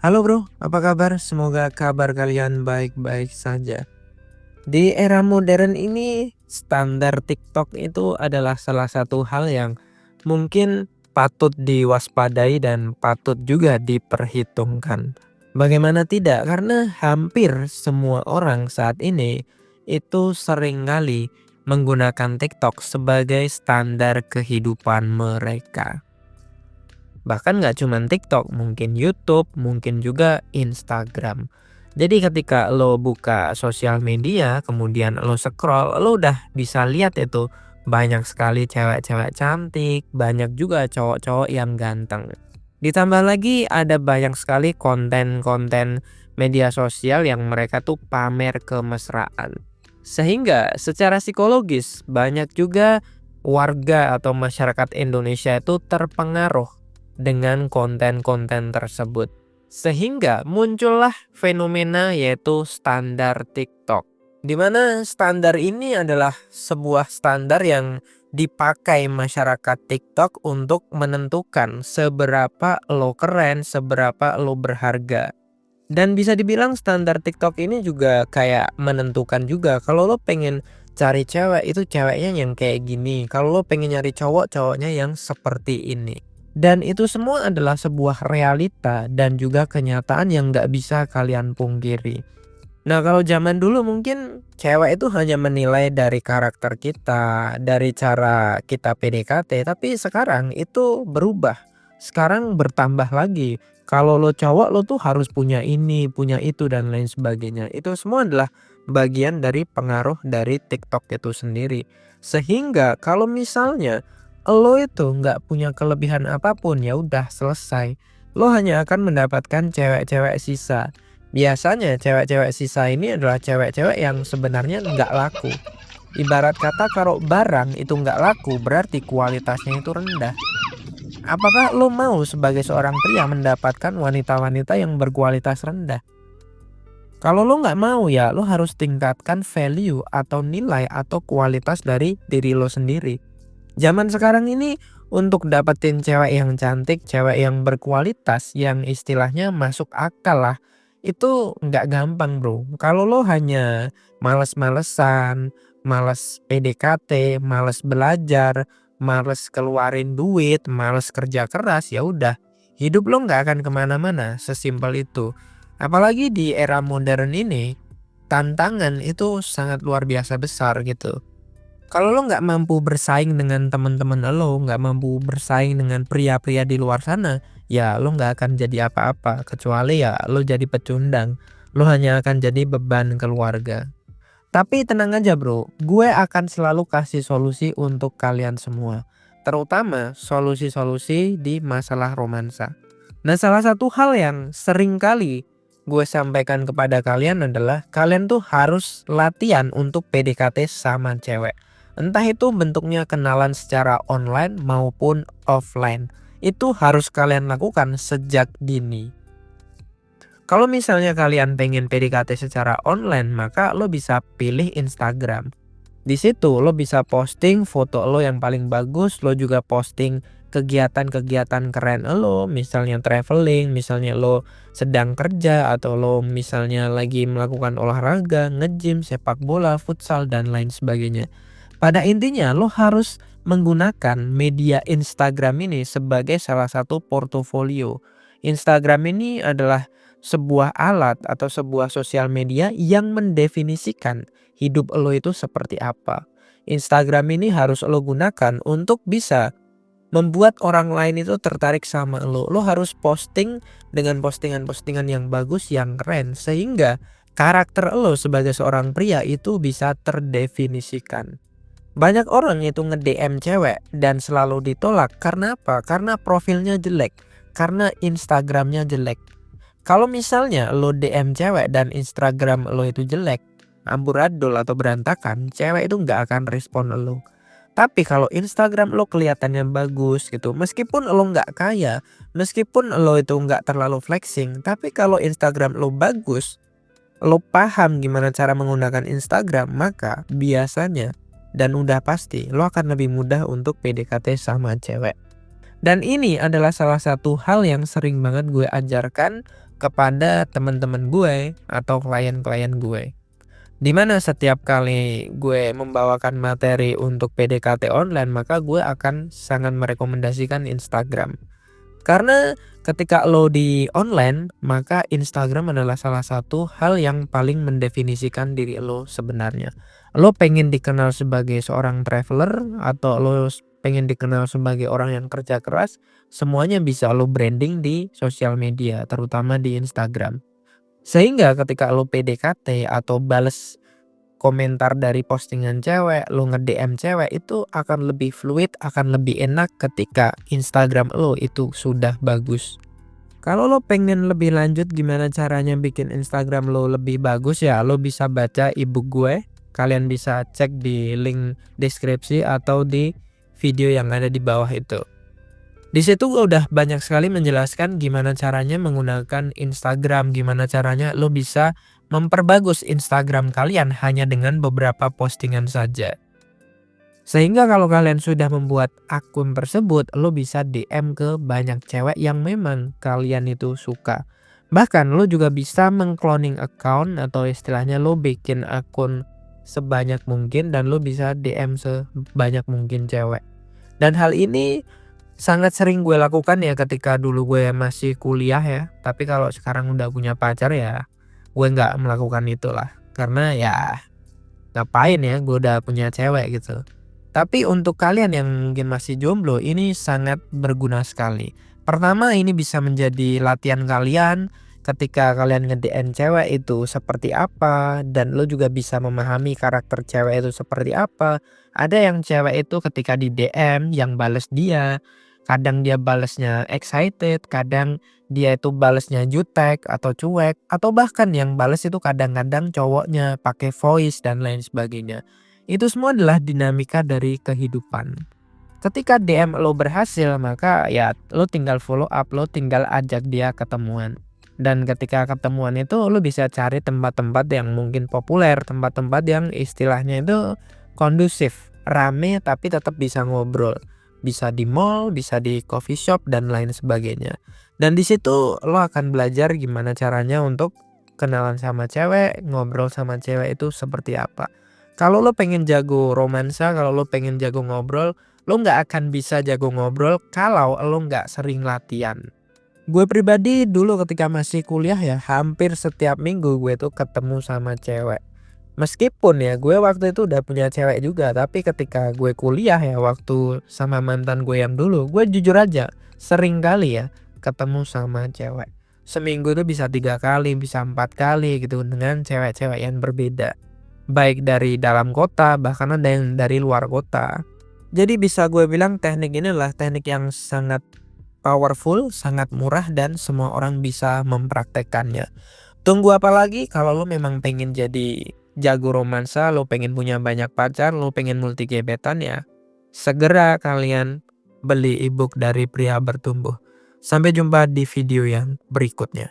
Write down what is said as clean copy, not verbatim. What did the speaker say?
Halo bro, apa kabar? Semoga kabar kalian baik-baik saja. Di era modern ini, standar TikTok itu adalah salah satu hal yang mungkin patut diwaspadai dan patut juga diperhitungkan. Bagaimana tidak? Karena hampir semua orang saat ini itu seringkali menggunakan TikTok sebagai standar kehidupan mereka. Bahkan nggak cuman TikTok, mungkin YouTube, mungkin juga Instagram. Jadi ketika lo buka sosial media, kemudian lo scroll, lo udah bisa lihat itu banyak sekali cewek-cewek cantik, banyak juga cowok-cowok yang ganteng. Ditambah lagi ada banyak sekali konten-konten media sosial yang mereka tuh pamer kemesraan. Sehingga secara psikologis banyak juga warga atau masyarakat Indonesia itu terpengaruh dengan konten-konten tersebut. Sehingga muncullah fenomena yaitu standar TikTok. Di mana standar ini adalah sebuah standar yang dipakai masyarakat TikTok untuk menentukan seberapa lo keren, seberapa lo berharga. Dan bisa dibilang standar TikTok ini juga kayak menentukan juga kalau lo pengen cari cewek itu ceweknya yang kayak gini. Kalau lo pengen nyari cowok, cowoknya yang seperti ini. Dan itu semua adalah sebuah realita dan juga kenyataan yang nggak bisa kalian pungkiri. Nah kalau zaman dulu mungkin cewek itu hanya menilai dari karakter kita, dari cara kita PDKT, tapi sekarang itu berubah. Sekarang bertambah lagi. Kalau lo cowok lo tuh harus punya ini, punya itu dan lain sebagainya. Itu semua adalah bagian dari pengaruh dari TikTok itu sendiri. Sehingga kalau misalnya lo itu nggak punya kelebihan apapun ya udah selesai. Lo hanya akan mendapatkan cewek-cewek sisa. Biasanya cewek-cewek sisa ini adalah cewek-cewek yang sebenarnya nggak laku. Ibarat kata kalau barang itu nggak laku berarti kualitasnya itu rendah. Apakah lo mau sebagai seorang pria mendapatkan wanita-wanita yang berkualitas rendah? Kalau lo nggak mau ya lo harus tingkatkan value atau nilai atau kualitas dari diri lo sendiri. Zaman sekarang ini untuk dapetin cewek yang cantik, cewek yang berkualitas, yang istilahnya masuk akal lah, itu nggak gampang bro. Kalau lo hanya males-malesan, males PDKT, males belajar, males keluarin duit, males kerja keras, ya udah hidup lo nggak akan kemana-mana. Sesimpel itu. Apalagi di era modern ini, tantangan itu sangat luar biasa besar gitu. Kalau lo nggak mampu bersaing dengan teman-teman lo, nggak mampu bersaing dengan pria-pria di luar sana, ya lo nggak akan jadi apa-apa. Kecuali ya lo jadi pecundang. Lo hanya akan jadi beban keluarga. Tapi tenang aja bro, gue akan selalu kasih solusi untuk kalian semua. Terutama solusi-solusi di masalah romansa. Nah salah satu hal yang sering kali gue sampaikan kepada kalian adalah kalian tuh harus latihan untuk PDKT sama cewek. Entah itu bentuknya kenalan secara online maupun offline. Itu harus kalian lakukan sejak dini. Kalau misalnya kalian pengen PDKT secara online, maka lo bisa pilih Instagram. Di situ lo bisa posting foto lo yang paling bagus, lo juga posting kegiatan-kegiatan keren lo, misalnya traveling, misalnya lo sedang kerja atau lo misalnya lagi melakukan olahraga, nge-gym, sepak bola, futsal dan lain sebagainya. Pada intinya lo harus menggunakan media Instagram ini sebagai salah satu portofolio. Instagram ini adalah sebuah alat atau sebuah sosial media yang mendefinisikan hidup lo itu seperti apa. Instagram ini harus lo gunakan untuk bisa membuat orang lain itu tertarik sama lo. Lo harus posting dengan postingan-postingan yang bagus, yang keren. Sehingga karakter lo sebagai seorang pria itu bisa terdefinisikan. Banyak orang itu nge-DM cewek dan selalu ditolak. Karena apa? Karena profilnya jelek. Karena Instagramnya jelek. Kalau misalnya lo DM cewek dan Instagram lo itu jelek, amburadul atau berantakan, cewek itu nggak akan respon lo. Tapi kalau Instagram lo kelihatannya bagus gitu, meskipun lo nggak kaya, meskipun lo itu nggak terlalu flexing, tapi kalau Instagram lo bagus, lo paham gimana cara menggunakan Instagram, maka biasanya dan udah pasti lo akan lebih mudah untuk PDKT sama cewek. Dan ini adalah salah satu hal yang sering banget gue ajarkan kepada teman-teman gue atau klien-klien gue. Dimana setiap kali gue membawakan materi untuk PDKT online, maka gue akan sangat merekomendasikan Instagram. Karena ketika lo di online, maka Instagram adalah salah satu hal yang paling mendefinisikan diri lo sebenarnya. Lo pengen dikenal sebagai seorang traveler atau lo pengen dikenal sebagai orang yang kerja keras, semuanya bisa lo branding di sosial media, terutama di Instagram. Sehingga ketika lo PDKT atau bales komentar dari postingan cewek, lo nge-DM cewek itu akan lebih fluid, akan lebih enak ketika Instagram lo itu sudah bagus. Kalau lo pengen lebih lanjut gimana caranya bikin Instagram lo lebih bagus, ya lo bisa baca ebook gue. Kalian bisa cek di link deskripsi atau di video yang ada di bawah itu. Di situ gue udah banyak sekali menjelaskan gimana caranya menggunakan Instagram, gimana caranya lo bisa memperbagus Instagram kalian hanya dengan beberapa postingan saja. Sehingga kalau kalian sudah membuat akun tersebut, lo bisa DM ke banyak cewek yang memang kalian itu suka. Bahkan lo juga bisa mengcloning account atau istilahnya lo bikin akun sebanyak mungkin dan lo bisa DM sebanyak mungkin cewek. Dan hal ini sangat sering gue lakukan ya ketika dulu gue masih kuliah ya. Tapi kalau sekarang udah punya pacar ya gue nggak melakukan itulah. Karena ya ngapain ya, gue udah punya cewek gitu. Tapi untuk kalian yang mungkin masih jomblo, ini sangat berguna sekali. Pertama, ini bisa menjadi latihan kalian ketika kalian nge-DM cewek itu seperti apa, dan lo juga bisa memahami karakter cewek itu seperti apa. Ada yang cewek itu ketika di DM yang bales dia, kadang dia balesnya excited, kadang dia itu balesnya jutek atau cuek, atau bahkan yang bales itu kadang-kadang cowoknya pakai voice dan lain sebagainya. Itu semua adalah dinamika dari kehidupan. Ketika DM lo berhasil, maka ya lo tinggal follow up, lo tinggal ajak dia ketemuan. Dan ketika ketemuan itu lo bisa cari tempat-tempat yang mungkin populer, tempat-tempat yang istilahnya itu kondusif, rame tapi tetap bisa ngobrol. Bisa di mall, bisa di coffee shop dan lain sebagainya. Dan di situ lo akan belajar gimana caranya untuk kenalan sama cewek, ngobrol sama cewek itu seperti apa. Kalau lo pengen jago romansa, kalau lo pengen jago ngobrol, lo nggak akan bisa jago ngobrol kalau lo nggak sering latihan. Gue pribadi dulu ketika masih kuliah ya, hampir setiap minggu gue tuh ketemu sama cewek. Meskipun ya gue waktu itu udah punya cewek juga, tapi ketika gue kuliah ya waktu sama mantan gue yang dulu, gue jujur aja sering kali ya ketemu sama cewek. Seminggu tuh bisa 3 kali, bisa 4 kali gitu dengan cewek-cewek yang berbeda. Baik dari dalam kota, bahkan ada yang dari luar kota. Jadi bisa gue bilang teknik ini adalah teknik yang sangat powerful, sangat murah dan semua orang bisa mempraktekkannya. Tunggu apa lagi kalau lo memang pengen jadi jago romansa, lo pengen punya banyak pacar, lo pengen multi gebetan ya. Segera kalian beli ebook dari Pria Bertumbuh. Sampai jumpa di video yang berikutnya.